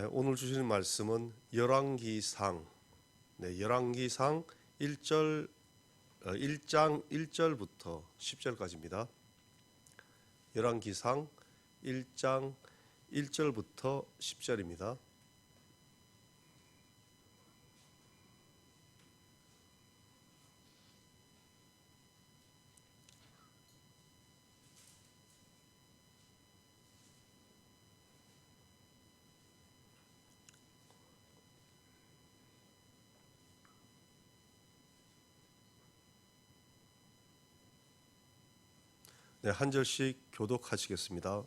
오늘 주시는 말씀은 열왕기상, 열왕기상 1장 1절부터 10절까지입니다. 열왕기상 1장 1절부터 10절입니다. 한 절씩 교독하시겠습니다.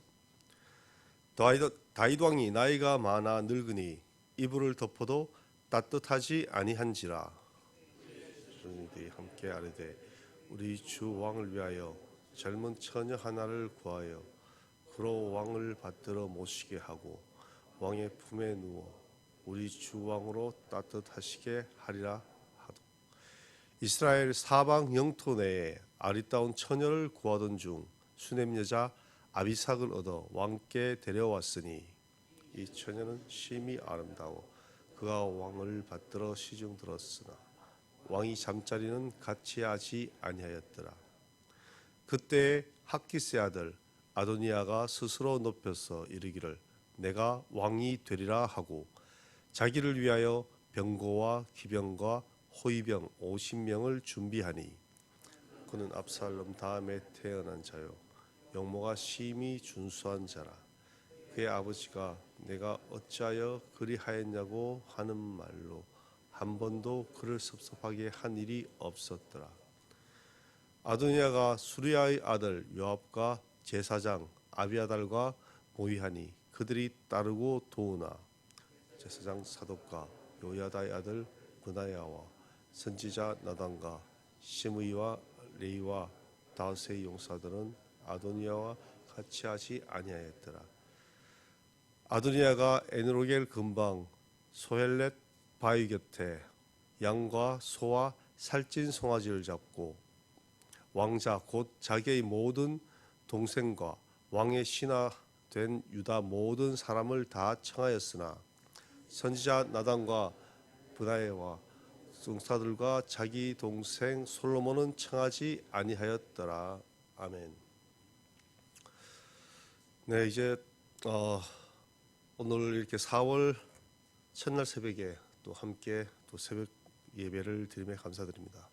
다윗 왕이 나이가 많아 늙으니 이불을 덮어도 따뜻하지 아니한지라. 주님들이 함께 아뢰되 우리 주 왕을 위하여 젊은 처녀 하나를 구하여 그로 왕을 받들어 모시게 하고 왕의 품에 누워 우리 주 왕으로 따뜻하시게 하리라 하도. 이스라엘 사방 영토 내에 아리따운 처녀를 구하던 중 수넴 여자 아비삭을 얻어 왕께 데려왔으니 이 처녀는 심히 아름다워 그가 왕을 받들어 시중 들었으나 왕이 잠자리는 같이 하지 아니하였더라. 그때 학기스의 아들 아도니아가 스스로 높여서 이르기를 내가 왕이 되리라 하고 자기를 위하여 병거와 기병과 호위병 50명을 준비하니 그는 압살롬 다음에 태어난 자요 영모가 심히 준수한 자라. 그의 아버지가 내가 어찌하여 그리하였냐고 하는 말로 한 번도 그를 섭섭하게 한 일이 없었더라. 아도니아가 수리아의 아들 요압과 제사장 아비아달과 모의하니 그들이 따르고 도우나 제사장 사독과 요야다의 아들 브나야와 선지자 나단과 시므이와 레이와 다윗의 용사들은 아도니아와 같이 하지 아니하였더라. 아도니아가 에느로겔 근방 소헬렛 바위 곁에 양과 소와 살찐 송아지를 잡고 왕자 곧 자기의 모든 동생과 왕의 신하 된 유다 모든 사람을 다 청하였으나 선지자 나단과 브나야와 용사들과 자기 동생 솔로몬은 청하지 아니하였더라. 아멘. 이제 오늘 이렇게 4월 첫날 새벽에 또 함께 또 새벽 예배를 드리며 감사드립니다.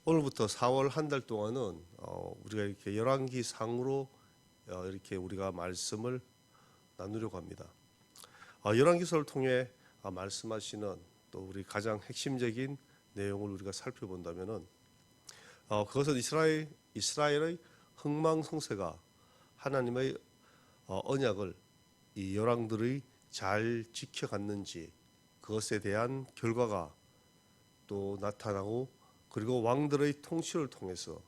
오늘부터 4월 한 달 동안은 우리가 이렇게 열왕기상으로 이렇게 우리가 말씀을 나누려고 합니다. 열왕기서를 통해 말씀하시는 또 우리 가장 핵심적인 내용을 우리가 살펴본다면은 그것은 이스라엘의 흥망성쇠가 하나님의 언약을 이 열왕들이 잘 지켜갔는지 그것에 대한 결과가 또 나타나고 그리고 왕들의 통치를 통해서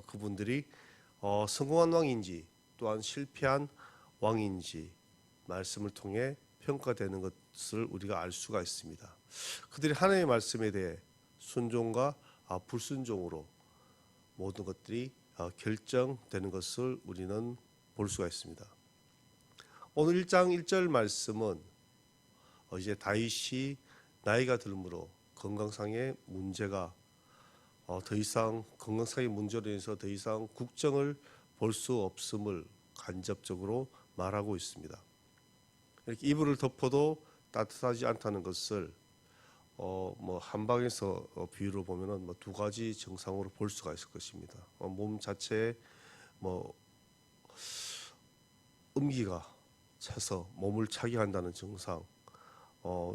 그분들이 성공한 왕인지 또한 실패한 왕인지 말씀을 통해 평가되는 것을 우리가 알 수가 있습니다. 그들이 하나님의 말씀에 대해 순종과 불순종으로 모든 것들이 결정되는 것을 우리는 볼 수가 있습니다. 오늘 1장 1절 말씀은 이제 다윗이 나이가 들므로 건강상의 문제가 더 이상 건강상의 문제로 인해서 더 이상 국정을 볼 수 없음을 간접적으로 말하고 있습니다. 이렇게 이불을 덮어도 따뜻하지 않다는 것을 한방에서 비유로 보면은 두 가지 증상으로 볼 수가 있을 것입니다. 몸 자체에 음기가 차서 몸을 차게 한다는 증상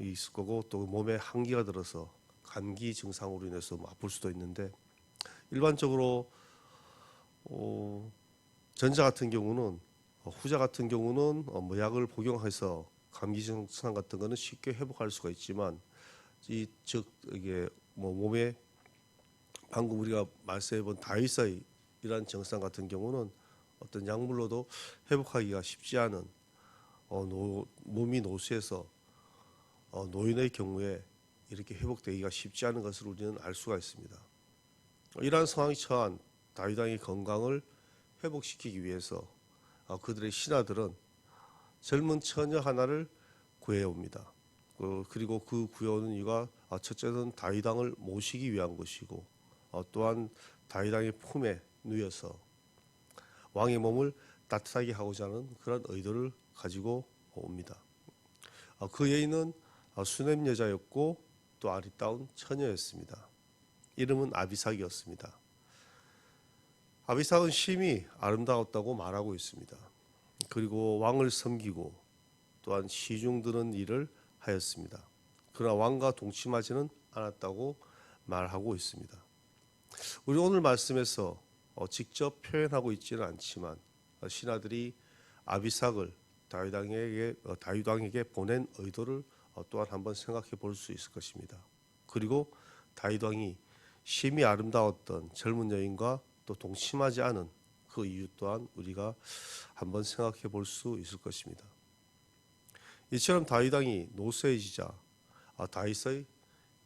있을 거고 또 몸에 한기가 들어서 감기 증상으로 인해서 아플 수도 있는데 일반적으로 전자 같은 경우는 후자 같은 경우는 약을 복용해서 감기 증상 같은 거는 쉽게 회복할 수가 있지만 이게 몸에 방금 우리가 말씀해본 다윗의 이러한 증상 같은 경우는 어떤 약물로도 회복하기가 쉽지 않은 몸이 노쇠해서 노인의 경우에 이렇게 회복되기가 쉽지 않은 것을 우리는 알 수가 있습니다. 이러한 상황에 처한 다윗 왕의 건강을 회복시키기 위해서 그들의 신하들은 젊은 처녀 하나를 구해옵니다. 그리고 그 구해오는 이유가 첫째는 다윗 왕을 모시기 위한 것이고 또한 다윗 왕의 품에 누여서 왕의 몸을 따뜻하게 하고자 하는 그런 의도를 가지고 옵니다. 그 여인은 수냄 여자였고 또 아리따운 처녀였습니다. 이름은 아비삭이었습니다. 아비삭은 심히 아름다웠다고 말하고 있습니다. 그리고 왕을 섬기고 또한 시중 드는 일을 하였습니다. 그러나 왕과 동침하지는 않았다고 말하고 있습니다. 우리 오늘 말씀에서 직접 표현하고 있지는 않지만 신하들이 아비삭을 다윗 왕에게 보낸 의도를 또한 한번 생각해 볼 수 있을 것입니다. 그리고 다윗 왕이 심히 아름다웠던 젊은 여인과 또 동침하지 않은 그 이유 또한 우리가 한번 생각해 볼 수 있을 것입니다. 이처럼 다윗 왕이 노쇠해지자 다윗의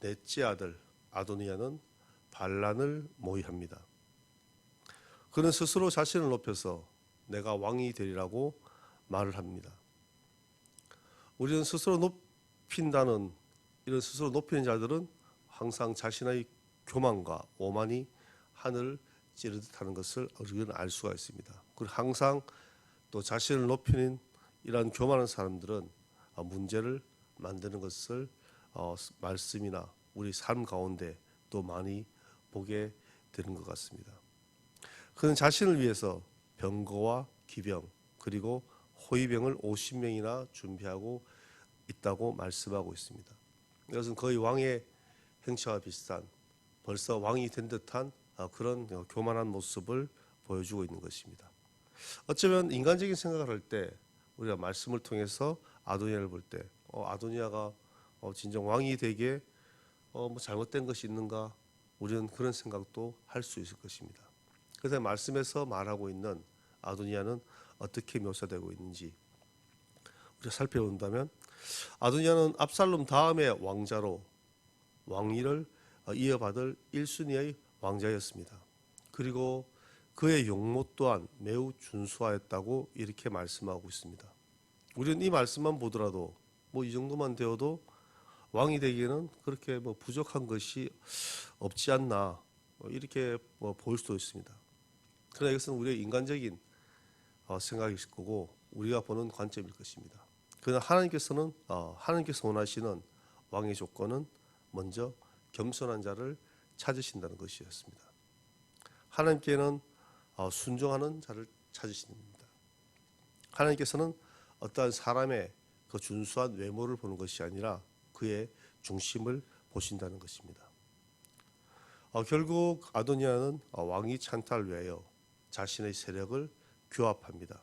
넷째 아들 아도니아는 반란을 모의합니다. 그는 스스로 자신을 높여서 내가 왕이 되리라고 말을 합니다. 우리는 스스로 높인다는 이런 스스로 높이는 자들은 항상 자신의 교만과 오만이 하늘을 찌르듯 하는 것을 우리는 알 수가 있습니다. 그리고 항상 또 자신을 높이는 이러한 교만한 사람들은 문제를 만드는 것을 말씀이나 우리 삶 가운데 또 많이 보게 되는 것 같습니다. 그는 자신을 위해서 병거와 기병 그리고 호위병을 50명이나 준비하고 있다고 말씀하고 있습니다. 이것은 거의 왕의 행차와 비슷한 벌써 왕이 된 듯한 그런 교만한 모습을 보여주고 있는 것입니다. 어쩌면 인간적인 생각을 할 때 우리가 말씀을 통해서 아도니아를 볼 때 아도니아가 진정 왕이 되기에 뭐 잘못된 것이 있는가 우리는 그런 생각도 할 수 있을 것입니다. 그래서 말씀에서 말하고 있는 아도니아는 어떻게 묘사되고 있는지 우리가 살펴본다면 아도니아는 압살롬 다음의 왕자로 왕위를 이어받을 1순위의 왕자였습니다. 그리고 그의 용모 또한 매우 준수하였다고 이렇게 말씀하고 있습니다. 우리는 이 말씀만 보더라도 뭐 이 정도만 되어도 왕이 되기에는 그렇게 뭐 부족한 것이 없지 않나 이렇게 볼 수도 있습니다. 그러나 이것은 우리의 인간적인 생각일 거고 우리가 보는 관점일 것입니다. 그러나 하나님께서 원하시는 왕의 조건은 먼저 겸손한 자를 찾으신다는 것이었습니다. 하나님께는 순종하는 자를 찾으십니다. 하나님께서는 어떠한 사람의 그 준수한 외모를 보는 것이 아니라 그의 중심을 보신다는 것입니다. 결국 아도니아는 왕위 찬탈을 위하여 자신의 세력을 규합합니다.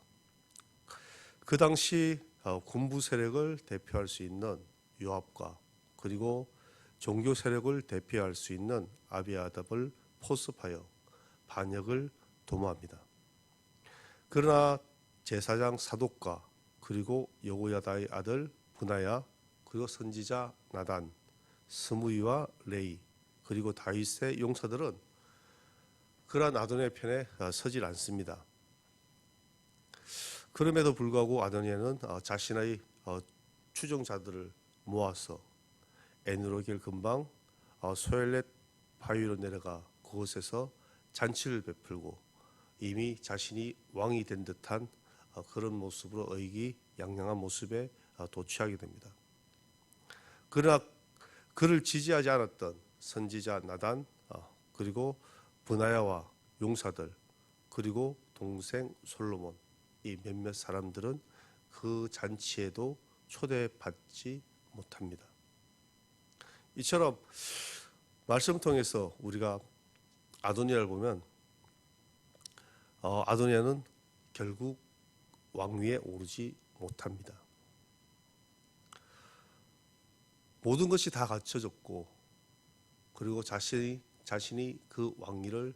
그 당시 군부 세력을 대표할 수 있는 요압과 그리고 종교 세력을 대표할 수 있는 아비아답을 포섭하여 반역을 도모합니다. 그러나 제사장 사독과 그리고 여호야다의 아들 분하야 그리고 선지자 나단, 스무이와 레이 그리고 다윗의 용사들은 그러한 아도니아의 편에 서질 않습니다. 그럼에도 불구하고 아도니아는 자신의 추종자들을 모아서 에누로겔 근방 소엘렛 바위로 내려가 그곳에서 잔치를 베풀고 이미 자신이 왕이 된 듯한 그런 모습으로 의기양양한 모습에 도취하게 됩니다. 그러나 그를 지지하지 않았던 선지자 나단 그리고 분하야와 용사들 그리고 동생 솔로몬 이 몇몇 사람들은 그 잔치에도 초대받지 못합니다. 이처럼 말씀 통해서 우리가 아도니아를 보면 아도니아는 결국 왕위에 오르지 못합니다. 모든 것이 다 갖춰졌고 그리고 자신이 그 왕위를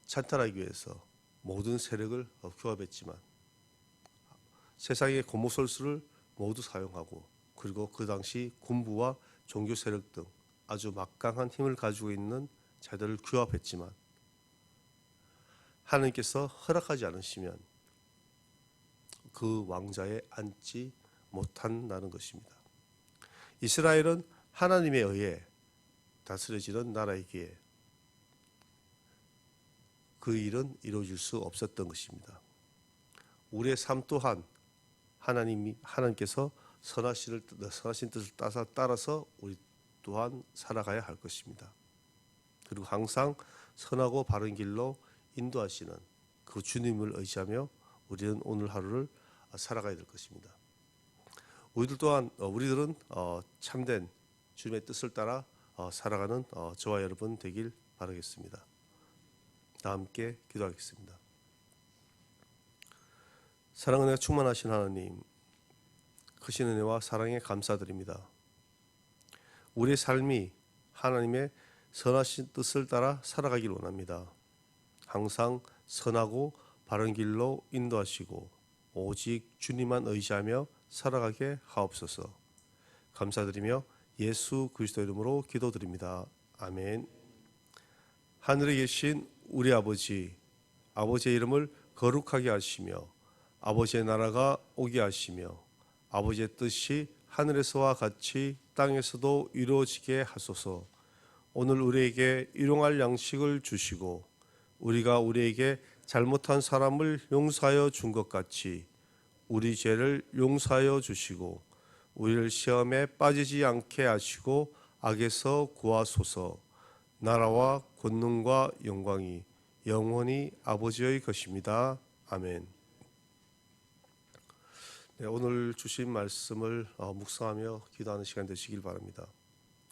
찬탈하기 위해서 모든 세력을 규합했지만 세상의 고무솔수를 모두 사용하고 그리고 그 당시 군부와 종교 세력 등 아주 막강한 힘을 가지고 있는 자들을 규합했지만 하나님께서 허락하지 않으시면 그 왕자에 앉지 못한다는 것입니다. 이스라엘은 하나님에 의해 다스려지는 나라이기에 그 일은 이루어질 수 없었던 것입니다. 우리의 삶 또한 하나님께서 선하신 뜻을 따라서 우리 또한 살아가야 할 것입니다. 그리고 항상 선하고 바른 길로 인도하시는 그 주님을 의지하며 우리는 오늘 하루를 살아가야 될 것입니다. 우리들은 참된 주님의 뜻을 따라 살아가는 저와 여러분 되길 바라겠습니다. 다 함께 기도하겠습니다. 사랑 은혜가 충만하신 하나님, 크신 은혜와 사랑에 감사드립니다. 우리의 삶이 하나님의 선하신 뜻을 따라 살아가길 원합니다. 항상 선하고 바른 길로 인도하시고 오직 주님만 의지하며 살아가게 하옵소서. 감사드리며 예수 그리스도 이름으로 기도드립니다. 아멘. 하늘에 계신 우리 아버지의 이름을 거룩하게 하시며 아버지의 나라가 오게 하시며 아버지의 뜻이 하늘에서와 같이 땅에서도 이루어지게 하소서. 오늘 우리에게 일용할 양식을 주시고 우리가 우리에게 잘못한 사람을 용서하여 준 것 같이 우리 죄를 용서하여 주시고 우리를 시험에 빠지지 않게 하시고 악에서 구하소서. 나라와 권능과 영광이 영원히 아버지의 것입니다. 아멘. 네, 오늘 주신 말씀을 묵상하며 기도하는 시간 되시길 바랍니다.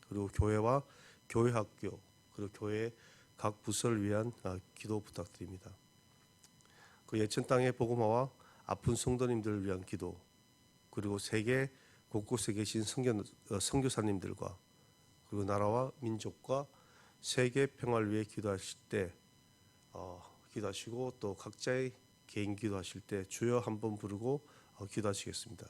그리고 교회와 교회 학교 그리고 교회 각 부서를 위한 기도 부탁드립니다. 그 예천 땅의 복음화와 아픈 성도님들을 위한 기도, 그리고 세계 곳곳에 계신 선교사님들과 그리고 나라와 민족과 세계 평화를 위해 기도하실 때 기도하시고 또 각자의 개인 기도하실 때 주여 한번 부르고 기도하시겠습니다.